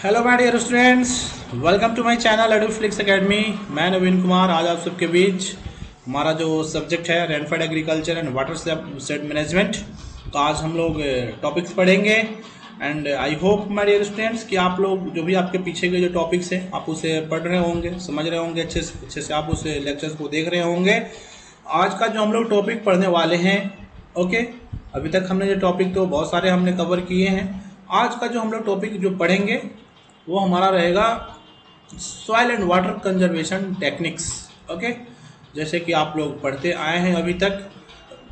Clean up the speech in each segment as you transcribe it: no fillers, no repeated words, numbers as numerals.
Hello my dear students, welcome to my channel Eduflix academy. मैं नवीन कुमार आज आप सबके बीच हमारा जो सब्जेक्ट है rainfed agriculture and watershed management का आज हम लोग टॉपिक्स पढ़ेंगे। And I hope my dear students कि आप लोग जो भी आपके पीछे के जो टॉपिक्स हैं आप उसे पढ़ रहे होंगे, समझ रहे होंगे, अच्छे से आप उस लेक्चर्स को देख रहे होंगे। आज का जो हम लोग टॉपिक पढ़ने वाले हैं, ओके, अभी तक हमने जो टॉपिक तो बहुत सारे हमने कवर किए हैं। आज का जो हम लोग टॉपिक जो पढ़ेंगे वो हमारा रहेगा soil and water conservation techniques. Okay, जैसे कि आप लोग पढ़ते आए हैं अभी तक,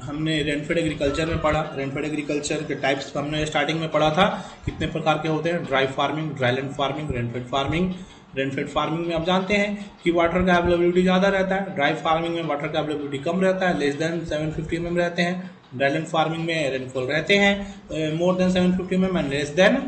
हमने रेनफेड एग्रीकल्चर में पढ़ा। रेनफेड एग्रीकल्चर के टाइप्स हमने स्टार्टिंग में पढ़ा था, कितने प्रकार के होते हैं, dry farming, dryland farming, rainfed farming. Rainfed farming में आप जानते हैं कि वाटर का अवेलेबिलिटी ज़्यादा रहता है, ड्राई फार्मिंग में वाटर का अवेलेबिलिटी कम रहता है, लेस देन 750 mm रहते हैं। ड्राईलैंड फार्मिंग में रेनफॉल रहते हैं more than 750 mm and less than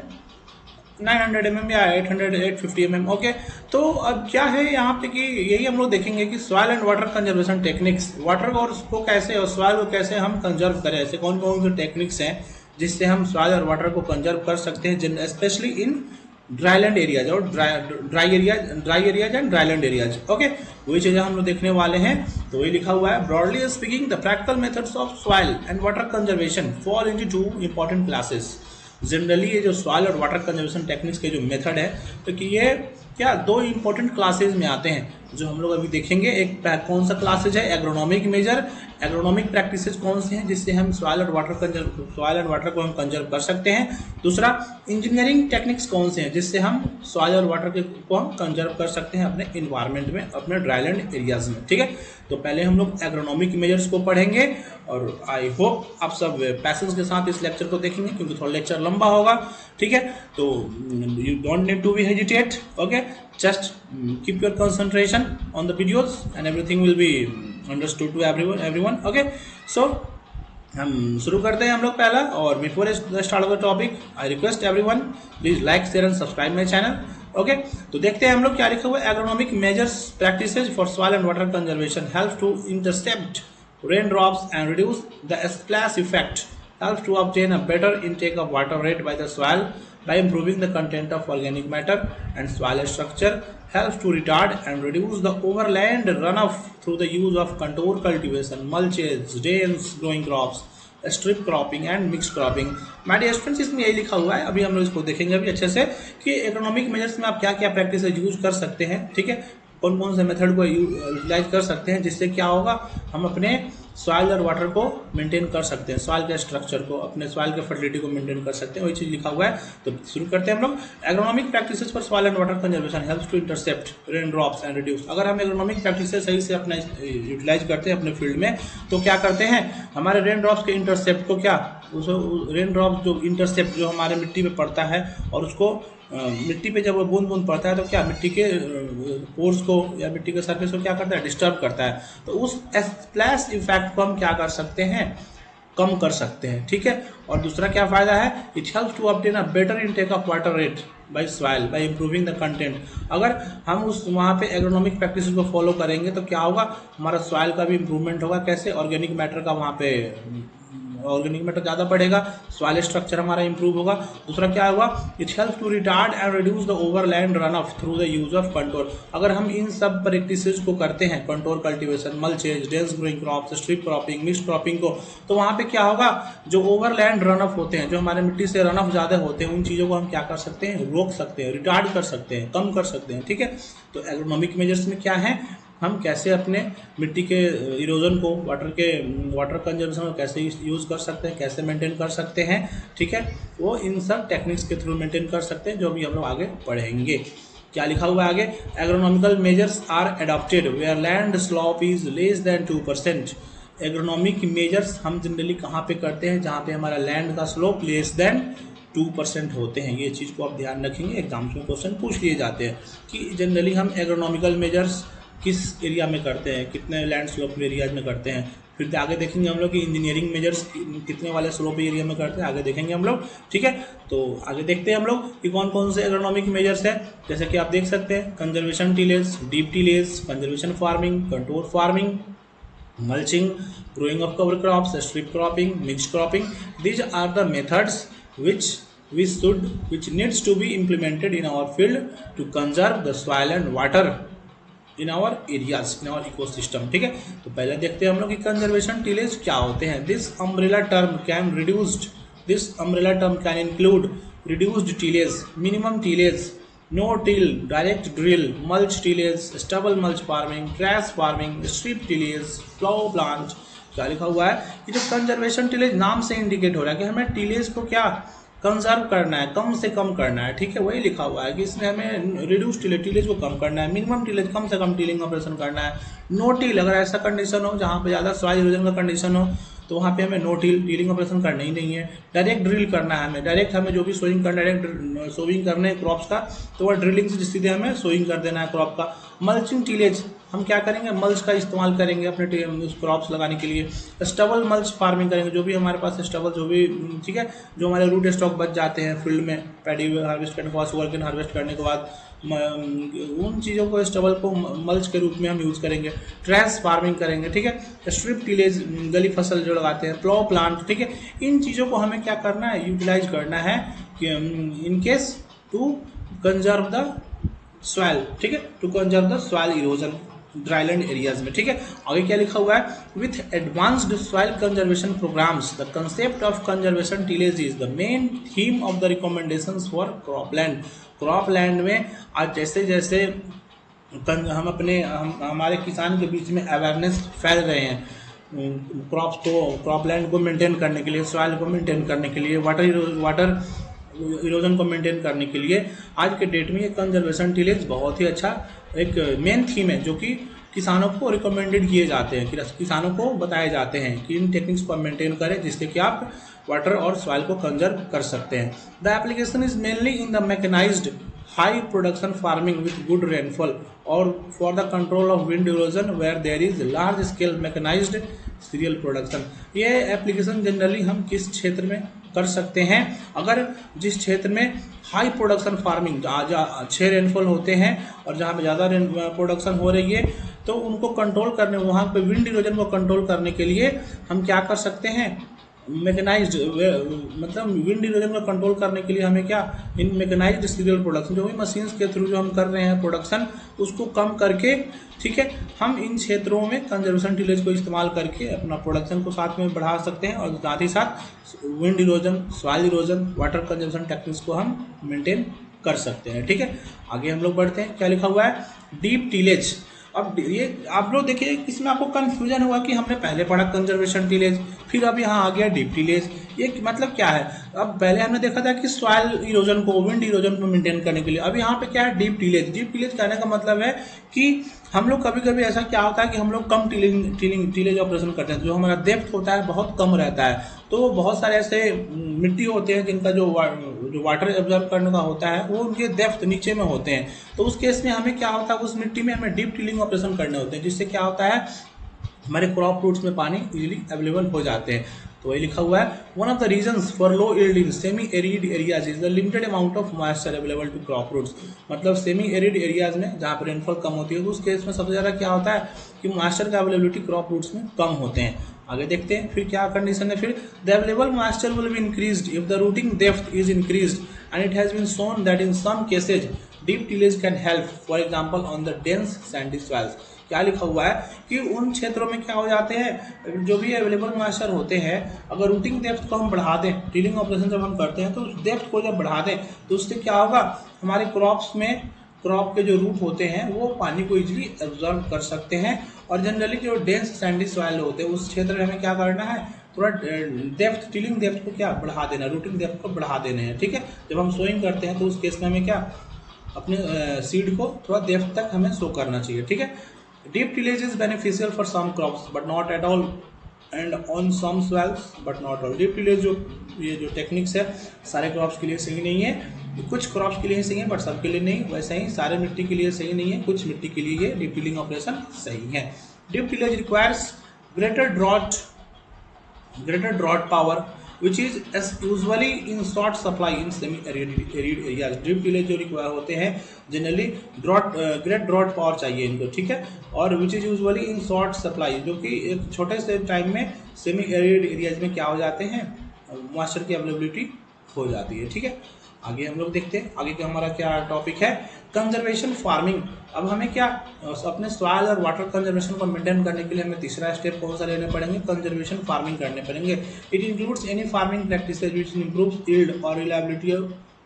900 mm या 850 mm। ओके, तो अब क्या है यहाँ पे कि यही हम लोग देखेंगे कि soil and water conservation techniques, water और उसको कैसे और सॉइल को कैसे हम कंजर्व करें, ऐसे कौन कौन से टेक्निक्स हैं जिससे हम सॉइल और वाटर को कंजर्व कर सकते हैं, स्पेशली इन ड्राईलैंड एरियाज और dry areas and dryland areas. Okay, वही चीजें हम लोग देखने वाले हैं। तो वही लिखा हुआ है, broadly speaking the practical methods of soil and water conservation fall into 2 important classes. Generally ये जो सॉइल और वाटर कंजर्वेशन टेक्निक्स के जो मेथड है, तो कि ये क्या 2 इंपॉर्टेंट क्लासेज में आते हैं जो हम लोग अभी देखेंगे। एक कौन सा क्लासेज है, एग्रोनॉमिक मेजर, एग्रोनॉमिक प्रैक्टिसेस कौन से हैं जिससे हम सॉइल और वाटर को हम कंजर्व कर सकते हैं। दूसरा, इंजीनियरिंग टेक्निक्स कौन से हैं जिससे हम सॉइल और वाटर को हम कंजर्व कर सकते हैं अपने इन्वायरमेंट में, अपने ड्राईलैंड एरियाज में। ठीक है, तो पहले हम लोग एग्रोनॉमिक मेजर्स को पढ़ेंगे और आई होप आप सब पैसेंस के साथ इस लेक्चर को देखेंगे क्योंकि थोड़ा लेक्चर लंबा होगा। ठीक है, तो you don't need to be hesitate. Okay, just keep your concentration on the videos and everything will be understood to everyone. Okay, so हम शुरू करते हैं हम लोग पहला। और before start of the topic I request everyone please like, share and subscribe my channel. Okay, तो देखते हैं हम लोग क्या लिखा हुआ है। Agronomic measures practices for soil and water conservation help to intercept raindrops and reduce the splash effect, helps to obtain a better intake of water rate by the soil by improving the content of organic matter and soil structure, helps to retard and reduce the overland runoff through the use of contour cultivation, mulches, drains, growing crops, strip cropping and mix cropping. My dear students, इसमें यही लिखा हुआ है। अभी हम लोग इसको देखेंगे अभी अच्छे से कि इकोनॉमिक मेजर्स में आप क्या क्या प्रैक्टिस यूज कर सकते हैं। ठीक है, कौन कौन से मेथड को यूटिलाइज कर सकते हैं जिससे क्या होगा, हम अपने सॉइल और वाटर को मेंटेन कर सकते हैं, सॉइल के स्ट्रक्चर को, अपने सॉइल के फर्टिलिटी को मेंटेन कर सकते हैं। वही चीज लिखा हुआ है। तो शुरू करते हैं हम लोग। Agronomic practices for soil and water conservation helps to intercept rain drops and reduce. अगर हम एग्रोनॉमिक प्रैक्टिसेस सही से अपना यूटिलाइज करते हैं अपने फील्ड में, तो क्या करते हैं, हमारे रेन ड्रॉप्स के इंटरसेप्ट को क्या, उस रेन ड्रॉप्स जो इंटरसेप्ट जो हमारे मिट्टी पे पड़ता है और उसको मिट्टी पे जब वो बूंद बूंद पड़ता है तो क्या मिट्टी के पोर्स को या मिट्टी के सरफेस को क्या करता है, डिस्टर्ब करता है। तो उस स्प्लैश इफेक्ट को हम क्या कर सकते हैं, कम कर सकते हैं। ठीक है, और दूसरा क्या फायदा है, it helps to obtain a better intake of water rate by soil by improving the content. अगर हम उस वहाँ पे एग्रोनॉमिक प्रैक्टिस को फॉलो करेंगे तो क्या होगा, हमारा सॉइल का भी इंप्रूवमेंट होगा। कैसे, ऑर्गेनिक मैटर का वहाँ पे ऑर्गेनिक मैटर ज़्यादा बढ़ेगा, सॉइल स्ट्रक्चर हमारा इंप्रूव होगा। दूसरा क्या होगा, it helps to retard and reduce the overland run off through the use of control. अगर हम इन सब प्रैक्टिसेस को करते हैं, control cultivation, mulches, dense growing crops, strip cropping, mix cropping को, तो वहाँ पे क्या होगा, जो ओवरलैंड रन ऑफ होते हैं, जो हमारे मिट्टी से रन ऑफ ज़्यादा होते हैं, उन चीज़ों को हम क्या कर सकते हैं, रोक सकते हैं, रिटार्ड कर सकते हैं, कम कर सकते हैं। ठीक है, तो एग्रोनॉमिक मेजर्स में क्या है, हम कैसे अपने मिट्टी के इरोजन को, वाटर कंजर्वेशन को कैसे यूज़ कर सकते हैं, कैसे मेंटेन कर सकते हैं। ठीक है, वो इन सब टेक्निक्स के थ्रू मेंटेन कर सकते हैं, जो भी हम लोग आगे पढ़ेंगे। क्या लिखा हुआ है आगे, agronomical measures are adopted where land slope is less than 2%। Agronomic measures हम जनरली कहाँ पे करते हैं, जहाँ पे हमारा लैंड का स्लोप लेस देन 2% होते हैं। ये चीज़ को आप ध्यान रखेंगे, एग्जाम्स में क्वेश्चन पूछ लिए जाते हैं कि जनरली हम एग्रोनॉमिकल मेजर्स किस एरिया में करते हैं, कितने लैंड स्लोप एरियाज में करते हैं। फिर आगे देखेंगे हम लोग कि इंजीनियरिंग मेजर्स कितने वाले स्लोप एरिया में करते हैं, आगे देखेंगे हम लोग। ठीक है, तो आगे देखते हैं हम लोग कि कौन कौन से एग्रोनॉमिक मेजर्स हैं। जैसे कि आप देख सकते हैं, conservation tillage, deep tillage, conservation farming, contour farming, mulching, growing of cover crops, strip cropping, mixed cropping. These are the methods which which needs to be implemented in our field to conserve the soil and water in our areas in our ecosystem. ठीक है, तो पहले देखते हैं हम लोग कि conservation tillage क्या होते हैं। This umbrella term can include reduced tillage, minimum tillage, no till, direct drill, mulch tillage, stubble mulch farming, trash farming, strip tillage, flower plant. क्या लिखा हुआ है कि जो कंजर्वेशन टिलेज नाम से इंडिकेट हो रहा है कि हमें टिलेज को क्या कंजर्व करना है, कम से कम करना है। ठीक है, वही लिखा हुआ है कि इसमें हमें रिड्यूस टिलेज को कम करना है, मिनिमम टिलेज कम से कम टिलिंग ऑपरेशन करना है, नो टिल अगर ऐसा कंडीशन हो जहाँ पे ज़्यादा सॉइल इरोजन का कंडीशन हो तो वहाँ पे हमें नो टिलिंग ऑपरेशन करना ही नहीं है। डायरेक्ट ड्रिल करना है हमें, डायरेक्ट हमें जो भी सोइंग करना है, डायरेक्ट सोइंग करने क्रॉप्स का तो वह ड्रिलिंग से सीधे हमें सोइंग कर देना है क्रॉप का। मल्चिंग टिलेज हम क्या करेंगे, मल्च का इस्तेमाल करेंगे अपने क्रॉप्स लगाने के लिए। स्टबल मल्च फार्मिंग करेंगे, जो भी हमारे पास स्टबल जो भी ठीक है जो हमारे रूट स्टॉक बच जाते हैं फील्ड में पैडी हार्वेस्ट करने के बाद, शुगर केन हार्वेस्ट करने के बाद, उन चीज़ों को स्टबल को मल्च के रूप में हम यूज़ करेंगे। ट्रैश फार्मिंग करेंगे, ठीक है, स्ट्रिप टिलेज गली फसल जो लगाते हैं, प्लो प्लांट, ठीक है, इन चीज़ों को हमें क्या करना है, यूटिलाइज करना है कि in case to conserve the soil, ठीक है, to conserve the soil erosion dryland areas में। ठीक है, आगे क्या लिखा हुआ है, with advanced soil conservation programs the concept of conservation tillage is the main theme of the recommendations for cropland. Cropland में आज जैसे जैसे हम हमारे किसान के बीच में अवेयरनेस फैल रहे हैं क्रॉपलैंड को मेंटेन करने के लिए, सॉइल को मेंटेन करने के लिए, वाटर इरोजन को मेंटेन करने के लिए, आज के डेट में ये कंजर्वेशन टिलेज बहुत ही अच्छा एक मेन थीम है जो कि किसानों को रिकमेंडेड किए जाते हैं, किसानों को बताए जाते हैं कि इन टेक्निक्स को मेंटेन करें जिससे कि आप वाटर और सॉइल को कंजर्व कर सकते हैं। The application is mainly in the mechanised high production farming with good rainfall और for the control of wind erosion where there is large scale mechanised cereal production. ये एप्लीकेशन जनरली हम किस क्षेत्र में कर सकते हैं, अगर जिस क्षेत्र में हाई प्रोडक्शन फार्मिंग जहाँ अच्छे रेनफॉल होते हैं और जहाँ पे ज़्यादा प्रोडक्शन हो रही है तो उनको कंट्रोल करने, वहाँ पे विंड इरोजन को कंट्रोल करने के लिए हम क्या कर सकते हैं, मैकेनाइज्ड मतलब विंड इरोजन को कंट्रोल करने के लिए हमें क्या, इन मैकेनाइज्ड सीरियल प्रोडक्शन जो भी मशीन्स के थ्रू जो हम कर रहे हैं प्रोडक्शन उसको कम करके, ठीक है, हम इन क्षेत्रों में कंजर्वेशन टिलेज को इस्तेमाल करके अपना प्रोडक्शन को साथ में बढ़ा सकते हैं और साथ ही साथ wind erosion, soil erosion, water conservation techniques को हम मेंटेन कर सकते हैं। ठीक है, आगे हम लोग बढ़ते हैं। क्या लिखा हुआ है, डीप टिलेज। अब ये आप लोग देखिए इसमें आपको कंफ्यूजन हुआ कि हमने पहले पढ़ा कंजर्वेशन टिलेज, फिर अब यहाँ आ गया डीप टिलेज। ये मतलब क्या है, अब पहले हमने देखा था कि सॉइल इरोजन को, विंड इरोजन को मेंटेन करने के लिए, अब यहाँ पे क्या है, डीप टिलेज। डीप टिलेज कहने का मतलब है कि हम लोग कभी कभी ऐसा क्या होता है कि हम लोग कम टिलेज ऑपरेशन करते हैं, जो हमारा डेप्थ होता है बहुत कम रहता है, तो बहुत सारे ऐसे मिट्टी होते हैं जिनका जो वाटर एब्जॉर्ब करने का होता है वो उनके डेप्थ नीचे में होते हैं, तो उस केस में हमें क्या होता है, उस मिट्टी में हमें डीप टिलिंग ऑपरेशन करने होते हैं, जिससे क्या होता है हमारे क्रॉप रूट्स में पानी इजीली अवेलेबल हो जाते हैं। तो वही लिखा हुआ है, one of the reasons for low yield in semi arid areas is the limited amount of moisture available to crop roots. मतलब सेमी एरिड एरियाज में जहाँ पर रेनफॉल कम होती है तो उस केस में सबसे ज़्यादा क्या होता है कि मॉइस्चर का अवेलेबिलिटी क्रॉप रूट्स में कम होते हैं। आगे देखते हैं फिर क्या कंडीशन है, फिर the available moisture will be increased if the rooting depth is increased and it has been shown that in some cases deep tillage can help, for example on the dense sandy soils. क्या लिखा हुआ है कि उन क्षेत्रों में क्या हो जाते हैं, जो भी अवेलेबल मॉइस्चर होते हैं, अगर रूटिंग डेप्थ को हम बढ़ा दें, टिलिंग ऑपरेशन जब हम करते हैं तो उस डेप्थ को जब बढ़ा दें तो उससे क्या होगा, हमारे क्रॉप्स में क्रॉप के जो रूट होते हैं वो पानी को इजीली एब्जॉर्ब कर सकते हैं। और जनरली जो डेंस सैंडी सॉइल होते हैं उस क्षेत्र में हमें क्या करना है, थोड़ा डेप्थ, टिलिंग डेप्थ को क्या बढ़ा देना, रूटिंग डेप्थ को बढ़ा देने हैं। ठीक है, जब हम सोइंग करते हैं तो उस केस में हमें क्या, अपने सीड को थोड़ा डेप्थ तक हमें सो करना चाहिए। ठीक है, deep tillage is beneficial for some crops but not at all and on some soils but not all. Deep tillage ये जो टेक्निक्स है सारे क्रॉप्स के लिए सही नहीं है, कुछ क्रॉप्स के लिए सही है बट सबके लिए नहीं, वैसे ही सारे मिट्टी के लिए सही नहीं है, कुछ मिट्टी के लिए ये डीप टिलिंग ऑपरेशन सही है। Deep tillage requires greater draught power which is as usually in short supply in semi arid areas। Drip tillage जो रिक्वायर होते हैं जनरली ग्रेट ड्रॉट पावर चाहिए इनको, ठीक है, और which is usually in short supply, जो कि एक छोटे से टाइम में सेमी एरिड एरियाज में क्या हो जाते हैं, मॉइस्चर की अवेलेबिलिटी हो जाती है। ठीक है, आगे हम लोग देखते हैं आगे का हमारा क्या टॉपिक है, कंजर्वेशन फार्मिंग। अब हमें क्या अपने सॉइल और वाटर कंजर्वेशन को मेंटेन करने के लिए हमें तीसरा स्टेप कौन सा लेने पड़ेंगे, कंजर्वेशन फार्मिंग करने पड़ेंगे। It includes any farming practices which improves yield और reliability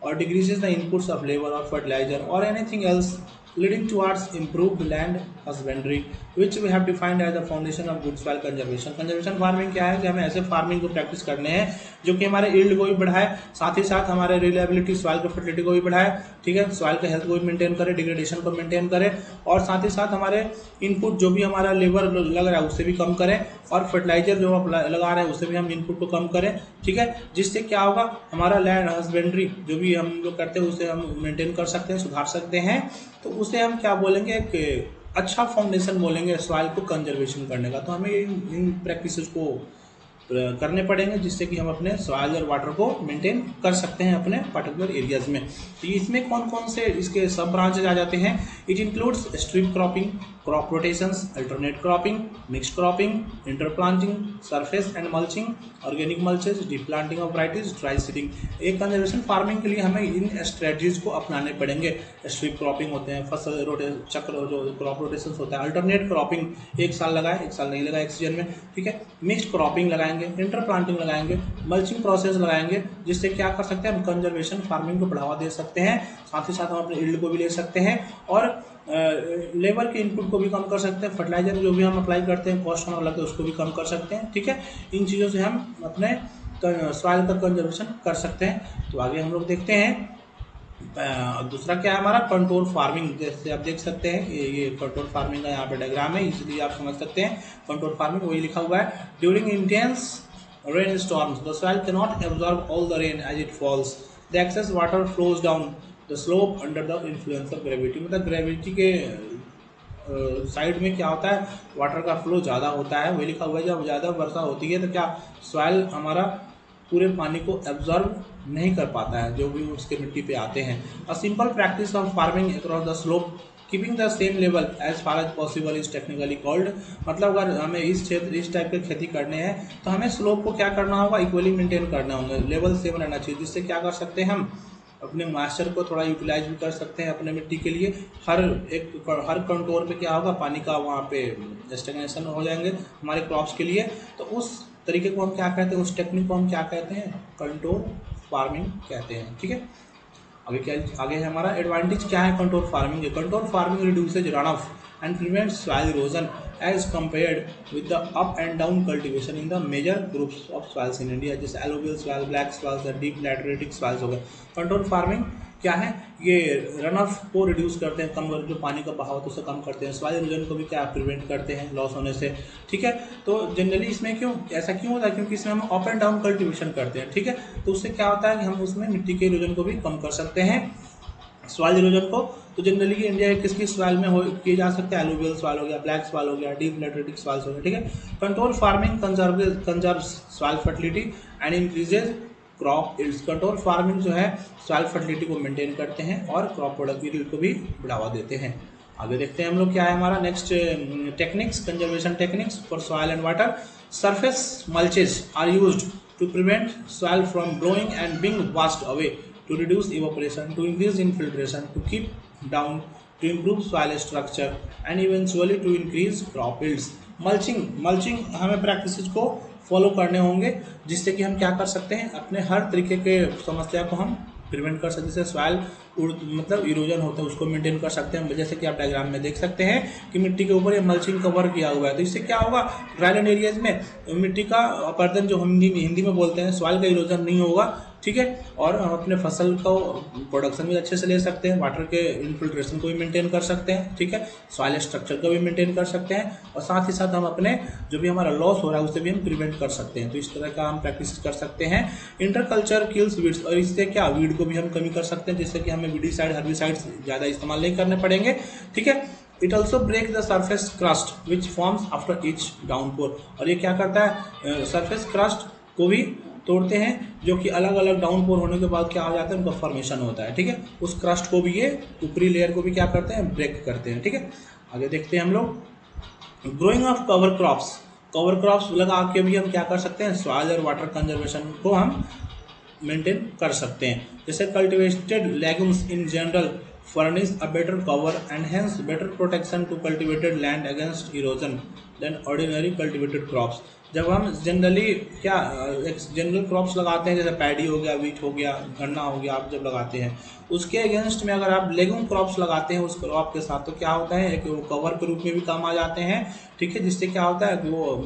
or decreases the inputs of labor or fertilizer or anything else leading towards improved land husbandry, which we have defined as the foundation of good soil conservation. Conservation farming क्या है कि हमें ऐसे farming को practice करने हैं जो कि हमारे यील्ड को भी बढ़ाए, साथ ही साथ हमारे रिलायबिलिटी सॉइल की फर्टिलिटी को भी बढ़ाए, ठीक है, सॉइल के हेल्थ को भी मेंटेन करे, डिग्रेडेशन को मेंटेन करे, और साथ ही साथ हमारे इनपुट जो भी हमारा लेबर लग रहा है उससे भी कम करें, और फर्टिलाइजर जो आप लगा रहे हैं उससे भी हम इनपुट को कम करें। ठीक है, जिससे क्या होगा, हमारा लैंड हस्बेंड्री जो भी हम लोग करते हैं उसे हम मेंटेन कर सकते हैं, सुधार सकते हैं। तो उसे हम क्या बोलेंगे कि अच्छा फाउंडेशन बोलेंगे सॉइल को कंजर्वेशन करने का। तो हमें इन प्रैक्टिसेस को करने पड़ेंगे जिससे कि हम अपने सॉइल और वाटर को मेंटेन कर सकते हैं अपने पर्टिकुलर एरियाज में। तो इसमें कौन कौन से इसके सब ब्रांचेज आ जाते हैं, it includes strip cropping, crop rotations, alternate cropping, mixed cropping, interplanting, surface and mulching, organic mulches, deep planting of varieties, dry seeding. एक कंजर्वेशन फार्मिंग के लिए हमें इन स्ट्रेटजीज को अपनाने पड़ेंगे। स्ट्रिप क्रॉपिंग होते हैं, फसल चक्र जो क्रॉप रोटेशन होता है, अल्टरनेट क्रॉपिंग एक साल लगाए एक साल नहीं लगाए एक सीजन में, ठीक है, मिक्स्ड क्रॉपिंग लगाएंगे, इंटर प्लांटिंग लगाएंगे, मल्चिंग प्रोसेस लगाएंगे, जिससे क्या कर सकते हैं हम कंजर्वेशन फार्मिंग को बढ़ावा दे सकते हैं। साथ ही साथ हम अपने यील्ड को भी ले सकते हैं और लेबर के इनपुट को भी कम कर सकते हैं, फर्टिलाइजर जो भी हम अप्लाई करते हैं कॉस्ट हमारा लगता है उसको भी कम कर सकते हैं। ठीक है, इन चीज़ों से हम अपने सॉइल का कंजर्वेशन कर सकते हैं। तो आगे हम लोग देखते हैं दूसरा क्या है हमारा कंट्रोल फार्मिंग। जैसे आप देख सकते हैं ये कंट्रोल फार्मिंग का यहाँ पे डायग्राम है, इसलिए आप समझ सकते हैं कंट्रोल फार्मिंग वही लिखा हुआ है। During intense rain storms the soil can not absorb all the rain as it falls, the excess water flows down the slope under the influence of gravity. मतलब ग्रेविटी के साइड में क्या होता है, वाटर का फ्लो ज़्यादा होता है, वही लिखा हुआ है। जब ज़्यादा वर्षा होती है तो क्या सॉइल हमारा पूरे पानी को एब्जॉर्ब नहीं कर पाता है जो भी उसके मिट्टी पे आते हैं। A simple practice of farming across the slope keeping the same level as far as possible is technically called. मतलब अगर हमें इस क्षेत्र इस टाइप की खेती करने हैं तो हमें स्लोप को क्या करना होगा, इक्वली मेंटेन करना होगा, लेवल सेम रहना चाहिए, जिससे क्या कर सकते हैं हम अपने मॉइस्चर को थोड़ा यूटिलाइज भी कर सकते हैं अपने मिट्टी के लिए। हर कंटोर पे क्या होगा, पानी का वहाँ पे स्टेगनेशन हो जाएंगे हमारे क्रॉप्स के लिए। तो उस तरीके को हम क्या कहते हैं, उस टेक्निक को हम क्या कहते हैं, कंट्रोल फार्मिंग कहते हैं। ठीक है, आगे है हमारा एडवांटेज क्या है कंट्रोल फार्मिंग के। Control farming reduces run of and prevents soil erosion as compared with the up and down cultivation in the major groups of soils in India, जैसे alluvial soil, black soils और deep lateritic soils हो गए। Control farming क्या है, ये run of को reduce करते हैं, कम जो पानी का बहाव तो उसे कम करते हैं, सॉइल इरोजन को भी क्या प्रिवेंट करते हैं लॉस होने से। ठीक है, तो जनरली इसमें ऐसा क्यों होता है, क्योंकि इसमें हम अप एंड डाउन कल्टिवेशन करते हैं। ठीक है, तो उससे क्या होता है कि हम उसमें मिट्टी के इरोजन को भी कम कर सकते हैं, सॉइल इरोजन को। तो जनरली इंडिया के किस सॉइल में किए जा सकते हैं, एलुवियल सॉइल हो गया, ब्लैक सॉइल हो गया, डीप लेटरेटिक सॉइल हो गया। ठीक है, control farming conserve soil fertility and increases crop yields. Control farming जो है सॉइल फर्टिलिटी को मेंटेन करते हैं और क्रॉप प्रोडक्टिविटी को भी बढ़ावा देते हैं। आगे देखते हैं हम लोग क्या है हमारा next techniques, conservation techniques for soil and water. Surface mulches are used to prevent soil from blowing and being washed away, to reduce evaporation, to increase infiltration, to keep down, to improve soil structure and eventually to increase crop yields. Mulching हमें practices को follow करने होंगे जिससे कि हम क्या कर सकते हैं, अपने हर तरीके के समस्या को हम प्रिवेंट कर सकते हैं। जैसे सॉइल मतलब इरोजन होता है उसको मेंटेन कर सकते हैं, जैसे कि आप डायग्राम में देख सकते हैं कि मिट्टी के ऊपर ये मल्चिंग कवर किया हुआ है। तो इससे क्या होगा, ड्राईलैंड एरियाज में मिट्टी का अपर्दन जो हिंदी में बोलते हैं, सॉइल का इरोजन नहीं होगा। ठीक है, और हम अपने फसल को प्रोडक्शन भी अच्छे से ले सकते हैं, वाटर के इन्फिल्ट्रेशन को भी मेंटेन कर सकते हैं। ठीक है, सॉइल स्ट्रक्चर को भी मेंटेन कर सकते हैं और साथ ही साथ हम अपने जो भी हमारा लॉस हो रहा है उसे भी हम प्रिवेंट कर सकते हैं। तो इस तरह का हम प्रैक्टिस कर सकते हैं। इंटरकल्चर किल्स वीड्स, और इससे क्या वीड को भी हम कमी कर सकते हैं, जिससे कि हमें वीडिसाइड हर्बिसाइड्स ज़्यादा इस्तेमाल नहीं करने पड़ेंगे। ठीक है, it also break the surface crust which forms after each downpour, और ये क्या करता है, सरफेस क्रस्ट को भी तोड़ते हैं जो कि अलग अलग डाउनपोर होने के बाद क्या हो जाता है, उनका फॉर्मेशन होता है। ठीक है, उस क्रस्ट को भी ये ऊपरी लेयर को भी क्या करते हैं, ब्रेक करते हैं। ठीक है, आगे देखते हैं हम लोग growing of cover crops. Cover crops लगा के भी हम क्या कर सकते हैं, सॉइल और वाटर कंजर्वेशन को हम मेंटेन कर सकते हैं। जैसे cultivated legumes in general furnish a better cover and hence better protection to cultivated land against erosion than ordinary cultivated crops। जब हम जनरली क्या एक जनरल क्रॉप्स लगाते हैं, जैसे पैडी हो गया, वीट हो गया, गन्ना हो गया, आप जब लगाते हैं उसके अगेंस्ट में अगर आप लेगूम क्रॉप्स लगाते हैं उस क्रॉप के साथ, तो क्या होता है एक वो कवर के रूप में भी काम आ जाते हैं, ठीक है, जिससे क्या होता है वो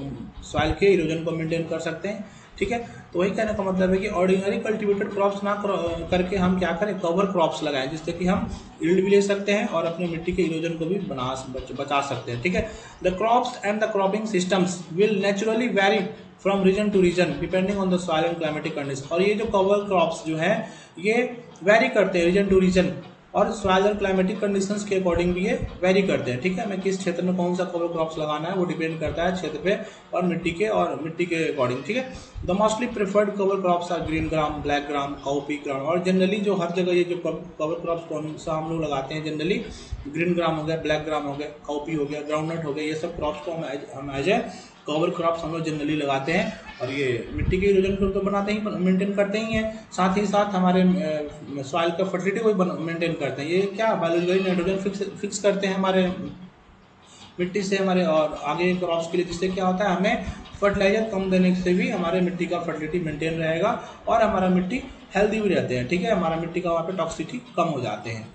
सॉइल के इरोजन को मेंटेन कर सकते हैं, ठीक है। तो वही कहने का मतलब है कि ऑर्डिनरी कल्टीवेटेड क्रॉप्स ना करके हम क्या करें, कवर क्रॉप्स लगाएं, जिससे कि हम यील्ड भी ले सकते हैं और अपने मिट्टी के इरोजन को भी बचा सकते हैं, ठीक है। The crops and the cropping systems will naturally vary from region to region depending on the soil and climatic condition. और ये जो कवर क्रॉप्स जो है ये वेरी करते हैं रीजन टू रीजन और सॉइल और क्लाइमेटिक कंडीशंस के अकॉर्डिंग भी ये वेरी करते हैं, ठीक है। हमें किस क्षेत्र में कौन सा कवर क्रॉप्स लगाना है वो डिपेंड करता है क्षेत्र पे और मिट्टी के अकॉर्डिंग, ठीक है। The mostly preferred cover crops are green gram, black gram, cowpea gram. और जनरली जो हर जगह ये जो कवर क्रॉप्स कौन सा हम लोग लगाते हैं, जनरली ग्रीन ग्राम हो गया, ब्लैक ग्राम हो गया, काउपी हो गया, ग्राउंडनट हो गया, ये सब क्रॉप्स को हम एज ए कवर क्रॉप्स हम लोग जनरली लगाते हैं। और ये मिट्टी के इरोजन को तो बनाते ही मेंटेन करते ही हैं, साथ ही साथ हमारे सॉइल का फर्टिलिटी को भी मेंटेन करते हैं। ये क्या बायोलॉजिकली नाइट्रोजन फिक्स करते हैं हमारे मिट्टी से हमारे और आगे क्रॉप्स के लिए, जिससे क्या होता है हमें फर्टिलाइजर कम देने से भी हमारे मिट्टी का फर्टिलिटी मेंटेन रहेगा और हमारा मिट्टी हेल्दी भी रहते हैं, ठीक है। हमारा मिट्टी का वहाँ पे टॉक्सिसिटी कम हो जाते हैं।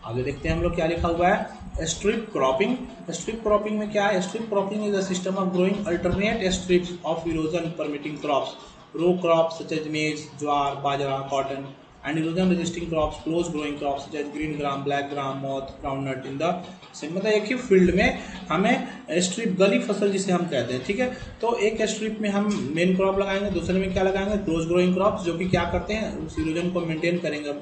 आगे देखते हैं हम लोग क्या लिखा हुआ है, स्ट्रिप क्रॉपिंग। स्ट्रिप क्रॉपिंग में क्या है, strip cropping is a system of growing alternate strips of erosion permitting crops, row crops such as maize, jowar, bajra, cotton and erosion resisting crops, close growing crops such as green gram, black gram, moth, groundnut in the same। मतलब एक ही field में हमें strip गली फसल जिसे हम कहते हैं, ठीक है। तो एक स्ट्रिप में हम मेन क्रॉप लगाएंगे, दूसरे में क्या लगाएंगे, क्लोज ग्रोइंग क्रॉप्स, जो कि क्या करते हैं उस इरोजन को मेंटेन करेंगे,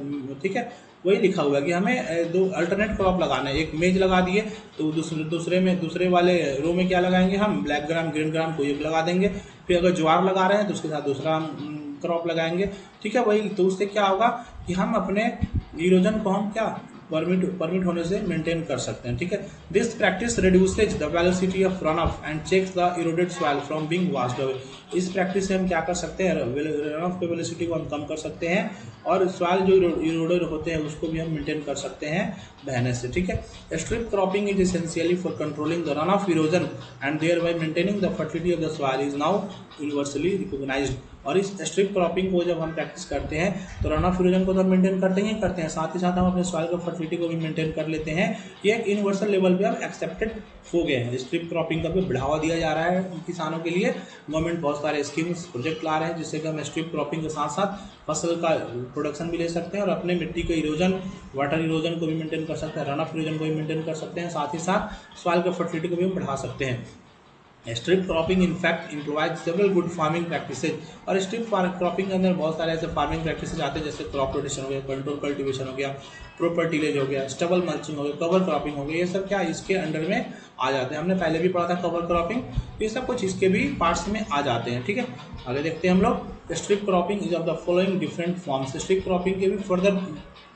ठीक है। वही लिखा हुआ है कि हमें दो अल्टरनेट क्रॉप लगाना है। एक मेज लगा दिए तो दूसरे वाले रो में क्या लगाएंगे हम, ब्लैक ग्राम, ग्रीन ग्राम को एक लगा देंगे। फिर अगर ज्वार लगा रहे हैं तो उसके साथ दूसरा क्रॉप लगाएंगे, ठीक है। वही तो उससे क्या होगा कि हम अपने इरोजन को हम क्या परमिट होने से मेंटेन कर सकते हैं, ठीक है। This practice reduces the velocity of run off and checks the eroded soil from being washed away. इस प्रैक्टिस से हम क्या कर सकते हैं, रन ऑफ की वेलोसिटी को हम कम कर सकते हैं और सॉइल जो इरोडेड होते हैं उसको भी हम मेंटेन कर सकते हैं बहने से, ठीक है। Strip cropping is essentially for controlling the run off erosion and thereby maintaining the fertility of the soil is now universally recognised. और इस स्ट्रिप क्रॉपिंग को जब हम प्रैक्टिस करते हैं तो रन ऑफ इरोजन को तो हम मेंटेन करते हैं, साथ ही साथ हम अपने सॉइल का फर्टिलिटी को भी मेंटेन कर लेते हैं। ये एक यूनिवर्सल लेवल पे अब एक्सेप्टेड हो गए हैं। स्ट्रिप क्रॉपिंग का भी बढ़ावा दिया जा रहा है किसानों के लिए। गवर्नमेंट बहुत सारे स्कीम्स प्रोजेक्ट ला रहे हैं जिससे कि हम स्ट्रिप क्रॉपिंग के साथ साथ फसल का प्रोडक्शन भी ले सकते हैं और अपने मिट्टी के इरोजन, वाटर इरोजन को भी मेंटेन कर सकते हैं, रन ऑफ इरोजन को भी मेंटेन कर सकते हैं, साथ ही साथ सॉइल का फर्टिलिटी को भी हम बढ़ा सकते हैं। Strip cropping in fact improvise several good farming practices. और स्ट्रिप क्रॉपिंग के अंदर बहुत सारे ऐसे फार्मिंग प्रैक्टिसेज आते हैं जैसे क्रॉप रोटेशन हो गया, कंट्रोल कल्टीवेशन हो गया, प्रॉपर टिलेज हो गया, स्टबल मल्चिंग हो गया, कवर क्रॉपिंग हो गया, ये सब क्या इसके अंडर में आ जाते हैं। हमने पहले भी पढ़ा था कवर क्रॉपिंग, ये सब कुछ इसके भी पार्ट्स में आ जाते हैं, ठीक है। आगे देखते हैं हम लोग, strip cropping is of the following different forms. Strip cropping के भी फर्दर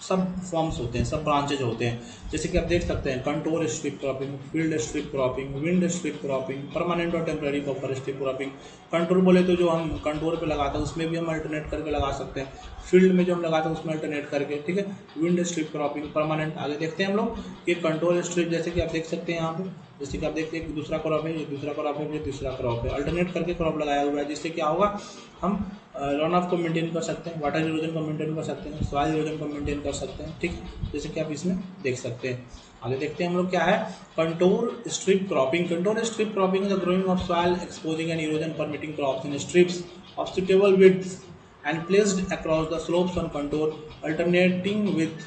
सब फॉर्म्स होते हैं, सब ब्रांचेज होते हैं, जैसे कि आप देख सकते हैं contour strip cropping, field strip cropping, wind strip cropping, permanent और temporary cover strip cropping. Contour बोले तो जो हम कंटोर पे लगाते हैं उसमें भी हम अल्टरनेट करके लगा सकते हैं, फील्ड में जो हम लगाते हैं उसमें अल्टरनेट करके, ठीक है। Wind strip cropping, permanent. आगे देखते हैं हम लोग ये कंटोर स्ट्रिप, जैसे कि आप देख सकते हैं यहाँ पे, जैसे कि आप देखते हैं कि दूसरा क्रॉप है, ये दूसरा क्रॉप है, ये तीसरा क्रॉप है, अल्टरनेट करके क्रॉप लगाया हुआ है, जिससे क्या होगा हम रन ऑफ को मेंटेन कर सकते हैं, वाटर इरोजन को मेंटेन कर सकते हैं, सॉइल इरोजन को मेंटेन कर सकते हैं, ठीक है, जैसे कि आप इसमें देख सकते हैं। आगे देखते हैं हम लोग क्या है, contour strip cropping. Contour strip cropping is the growing of soil exposing and erosion permitting crops in strips of suitable width and placed across the slopes on contour, alternating with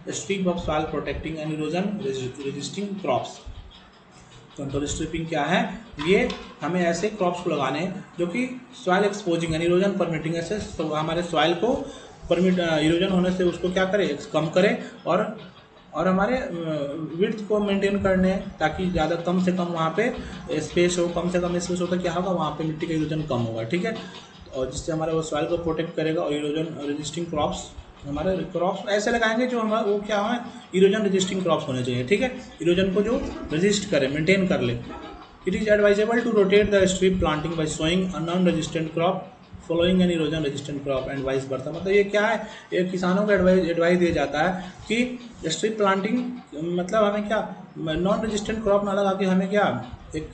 a strip of soil protecting and erosion resisting crops। Contour stripping क्या है, ये हमें ऐसे crops को लगाने हैं जो कि soil exposing and erosion permitting, ऐसे हमारे सॉइल को परमिट इरोजन होने से उसको क्या करे, कम करे और हमारे विड्थ को मेंटेन करने हैं, ताकि ज़्यादा कम से कम वहाँ पे स्पेस हो, कम से कम स्पेस हो तो क्या होगा वहाँ पे मिट्टी का इरोजन कम होगा, ठीक है। और जिससे हमारे वो सॉइल को प्रोटेक्ट करेगा और इरोजन रेजिस्टिंग क्रॉप्स, हमारे क्रॉप्स ऐसे लगाएंगे जो हमारा वो क्या है, इरोजन रेजिस्टिंग क्रॉप्स होने चाहिए, ठीक है। इरोजन को जो रेजिस्ट करे, मेंटेन कर ले। It is advisable to rotate the strip planting by sowing a non resistant crop following an erosion resistant crop and vice versa. मतलब ये क्या है, ये किसानों को एडवाइस दिया जाता है कि स्ट्रिप प्लांटिंग मतलब हमें क्या नॉन रेजिस्टेंट क्रॉप ना लगा के हमें क्या एक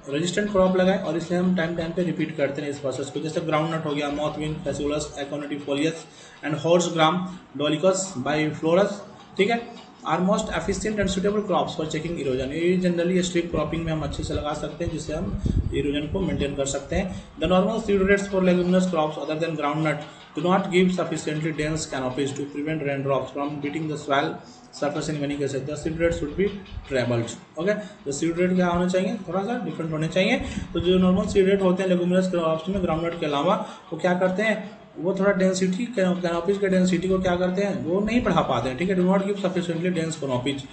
रेजिस्टेंट क्रॉप लगाएं और इसे हम टाइम पे रिपीट करते हैं इस प्रोसेस को। जैसे ग्राउंड नट हो गया, moth bean, Phaseolus, aconitifolius and horse gram Dolichos biflorus, ठीक है, are most efficient and suitable crops for checking erosion. ये जनरली स्ट्रिप क्रॉपिंग में हम अच्छे से लगा सकते हैं जिससे हम इरोजन को मेंटेन कर सकते हैं। The normal seed rates for leguminous crops other than ground nut do not give sufficiently dense canopies to prevent raindrops from beating the soil surface in many cases. The seed rate should be trebled. Okay, the seed rate क्या होना चाहिए, थोड़ा सा different होने चाहिए। तो जो normal seed rate होते हैं लेगुमिनस क्रॉप्स में ग्राउंड नट के अलावा, वो क्या करते हैं, वो थोड़ा डेंसिटी कैनोपीज के डेंसिटी को क्या करते हैं, वो नहीं बढ़ा पाते हैं, ठीक है। Do not give sufficiently dense canopies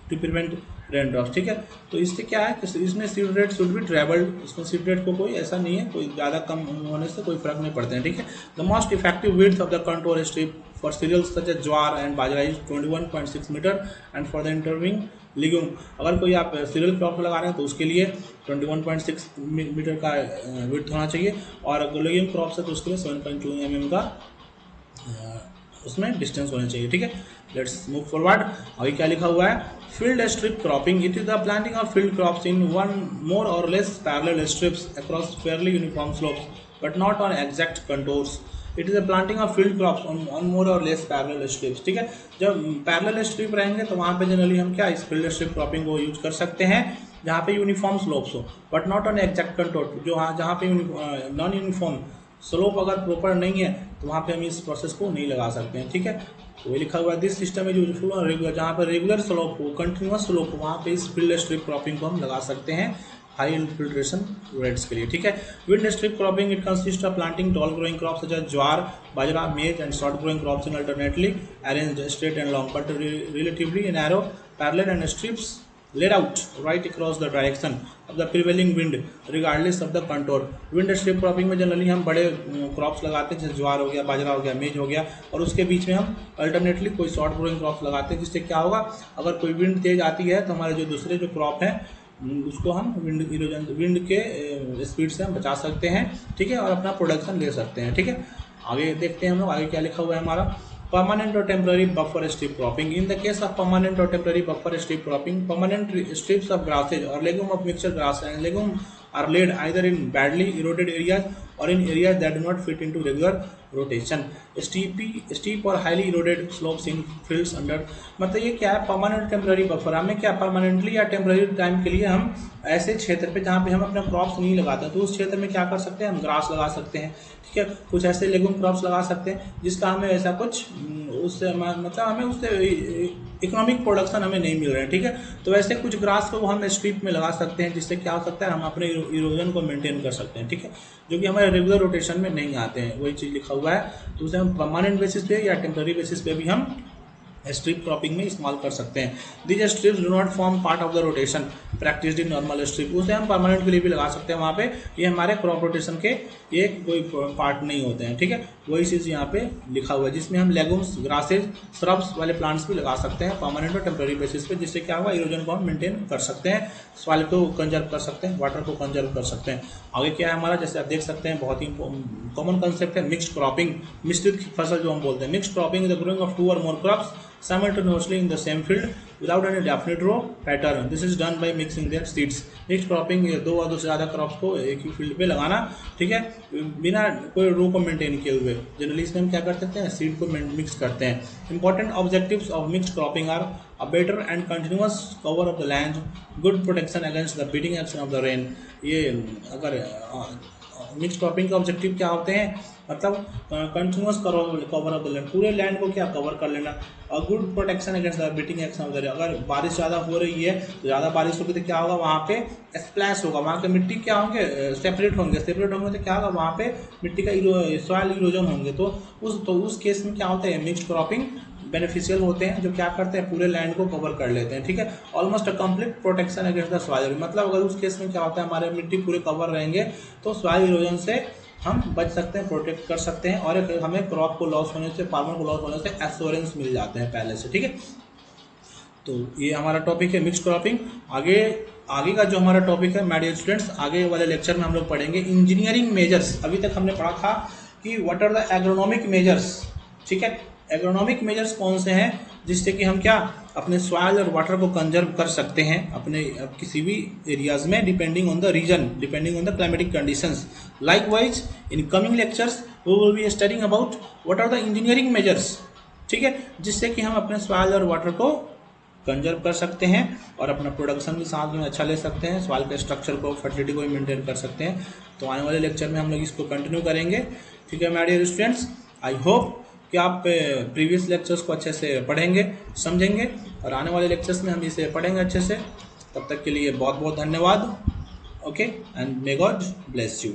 to prevent rain drops, ठीक है। तो इससे क्या है कि इसमें seed rate should be trebled, इसमें सीड रेट को कोई ऐसा नहीं है, कोई ज़्यादा कम होने से कोई फर्क नहीं पड़ते हैं, ठीक है। The most effective width of the control strip for cereals such as jowar and bajra is 21.6 metre and for the intervening legume. अगर कोई आप सीरियल क्रॉप लगा रहे हैं तो उसके लिए 21.6 मीटर का विड्थ होना चाहिए, और अगर लिग्यूम क्रॉप है तो उसके लिए 7.2 mm का उसमें डिस्टेंस होना चाहिए, ठीक है। Let's move forward. अभी क्या लिखा हुआ है, field strip cropping, it is the planting of field crops in one more or less parallel strips across fairly uniform slopes but not on exact contours. It is the planting of field crops on more or less parallel strips, ठीक है। जब parallel strip रहेंगे तो वहाँ पे generally हम क्या इस फील्ड स्ट्रिप क्रॉपिंग को यूज कर सकते हैं जहाँ पे यूनिफॉर्म स्लोप्स हो, but not on exact contour. जो जहाँ पे नॉन यूनिफॉर्म स्लोप अगर प्रॉपर नहीं है तो वहाँ पे हम इस प्रोसेस को नहीं लगा सकते हैं, ठीक है। तो ये लिखा हुआ है, दिस सिस्टम इज यूजफुल और रेगुलर, जहाँ पर रेगुलर स्लोप हो, कंटिन्यूअस स्लोप हो, वहाँ पे इस फील्ड स्ट्रिप क्रॉपिंग को हम लगा सकते हैं हाई इन्फिल्ट्रेशन रेट्स के लिए, ठीक है। Wind strip cropping it consist of planting tall growing crops such as jowar, bajra, maize and short growing crops in alternately arranged straight and long but relatively narrow parallel and strips laid out right across the direction of the prevailing wind regardless of the contour. Wind strip cropping में generally हम बड़े crops लगाते हैं जैसे ज्वार हो गया, बाजरा हो गया, मेज हो गया, और उसके बीच में हम अल्टरनेटली कोई शॉर्ट ग्रोइंग क्रॉप्स लगाते हैं, जिससे क्या होगा, अगर कोई विंड तेज आती है तो हमारे जो दूसरे जो क्रॉप हैं उसको हम विंड के स्पीड से हम बचा सकते हैं, ठीक है, और अपना प्रोडक्शन ले सकते हैं, ठीक है। आगे देखते हैं हम लोग, आगे क्या लिखा हुआ है हमारा, permanent or temporary buffer strip cropping. In the case of permanent or temporary buffer strip cropping, permanent strips of grasses or legume of mixture grass and legume are laid either in badly eroded areas or in areas that do not fit into regular rotation. Steep or highly eroded slopes in fields under, मतलब ये क्या है, permanent temporary buffer. हमें क्या permanently या temporary time के लिए हम ऐसे क्षेत्र पे जहाँ पे हम अपने क्रॉप्स नहीं लगाते तो उस क्षेत्र में क्या कर सकते हैं, हम ग्रास लगा सकते हैं, ठीक है। कुछ ऐसे लेगुम क्रॉप्स लगा सकते हैं जिसका हमें ऐसा कुछ उससे मतलब हमें उससे इकोनॉमिक प्रोडक्शन हमें नहीं मिल रहा है, ठीक है। तो वैसे कुछ ग्रास को हम स्ट्रिप में लगा सकते हैं जिससे क्या हो सकता है, हम अपने इरोजन को मेंटेन कर सकते हैं, ठीक है, जो कि हमारे रेगुलर रोटेशन में नहीं आते हैं, वही चीज़ लिखा हुआ है। तो उसे हम परमानेंट बेसिस पे या टेम्पररी बेसिस पे भी हम स्ट्रिप क्रॉपिंग में इस्तेमाल कर सकते हैं। These strips do not form part of the rotation practised in normal strip, उसे हम परमानेंट के लिए भी लगा सकते हैं वहाँ पे, ये हमारे क्रॉप रोटेशन के ये कोई पार्ट नहीं होते हैं, ठीक है। वही चीज़ यहाँ पे लिखा हुआ है, जिसमें हम लेगुम्स, ग्रासेज, श्रब्स वाले प्लांट्स भी लगा सकते हैं परमानेंट और टेम्पररी बेसिस पे, जिससे क्या होगा, इरोजन को हम मेंटेन कर सकते हैं, सॉइल को कंजर्व कर सकते हैं, वाटर को कंजर्व कर सकते हैं। आगे क्या है हमारा, जैसे आप देख सकते हैं, बहुत ही कॉमन कंसेप्ट है मिक्स्ड क्रॉपिंग, मिश्रित फसल जो हम बोलते हैं। Mixed cropping is the growing of 2 or more crops simultaneously in the same field without any definite row pattern. This is done by mixing their seeds. Mixed cropping ये 2 और 2 से ज़्यादा क्रॉप्स को एक ही फील्ड पे लगाना, ठीक है, बिना कोई रो को मेंटेन किए हुए। जनरली इसमें हम क्या कर सकते हैं, सीड को मिक्स करते हैं। Important objectives of mixed cropping are a better and continuous cover of the land, good protection against the beating action of the rain. ये अगर मिक्स क्रॉपिंग के ऑब्जेक्टिव क्या होते हैं, मतलब continuous cover of the land, पूरे land को क्या कवर कर लेना, और good protection against the beating action of the rain. अगर बारिश ज़्यादा हो रही है तो ज़्यादा बारिश होगी तो क्या होगा, वहाँ पे स्प्लैश होगा, वहाँ के मिट्टी क्या होंगे, सेपरेट होंगे तो क्या होगा, वहाँ पे मिट्टी का सॉइल इरोजन होंगे। तो उस केस में क्या होता है, मिक्स्ड क्रॉपिंग बेनिफिशियल होते हैं, जो क्या करते हैं, पूरे लैंड को कवर कर लेते हैं, ठीक है। Almost a complete protection against the soil, मतलब अगर उस केस में क्या होता है, हमारे मिट्टी पूरे कवर रहेंगे तो सॉइल इरोजन से हम बच सकते हैं, प्रोटेक्ट कर सकते हैं, और हमें क्रॉप को लॉस होने से, फार्मर को लॉस होने से एश्योरेंस मिल जाते हैं पहले से, ठीक है। तो ये हमारा टॉपिक है मिक्स्ड क्रॉपिंग। आगे आगे का जो हमारा टॉपिक है माय डियर स्टूडेंट्स, आगे वाले लेक्चर में हम लोग पढ़ेंगे इंजीनियरिंग मेजर्स। अभी तक हमने पढ़ा था कि what are the agronomic measures, ठीक है। एग्रोनॉमिक मेजर्स कौन से हैं जिससे कि हम क्या अपने सॉइल और वाटर को कंजर्व कर सकते हैं अपने किसी भी एरियाज में, depending on the region, depending on the climatic conditions. Likewise in coming lectures we will be studying about what are the engineering measures, ठीक है, जिससे कि हम अपने सॉइल और वाटर को कंजर्व कर सकते हैं और अपना प्रोडक्शन भी साथ में अच्छा ले सकते हैं, सॉइल के स्ट्रक्चर को, फर्टिलिटी को भी मेंटेन कर सकते हैं। तो आने वाले लेक्चर में हम लोग इसको कंटिन्यू करेंगे, ठीक है my dear students. I hope कि आप प्रीवियस लेक्चर्स को अच्छे से पढ़ेंगे, समझेंगे और आने वाले लेक्चर्स में हम इसे पढ़ेंगे अच्छे से। तब तक के लिए बहुत बहुत धन्यवाद। Okay, and may God bless you.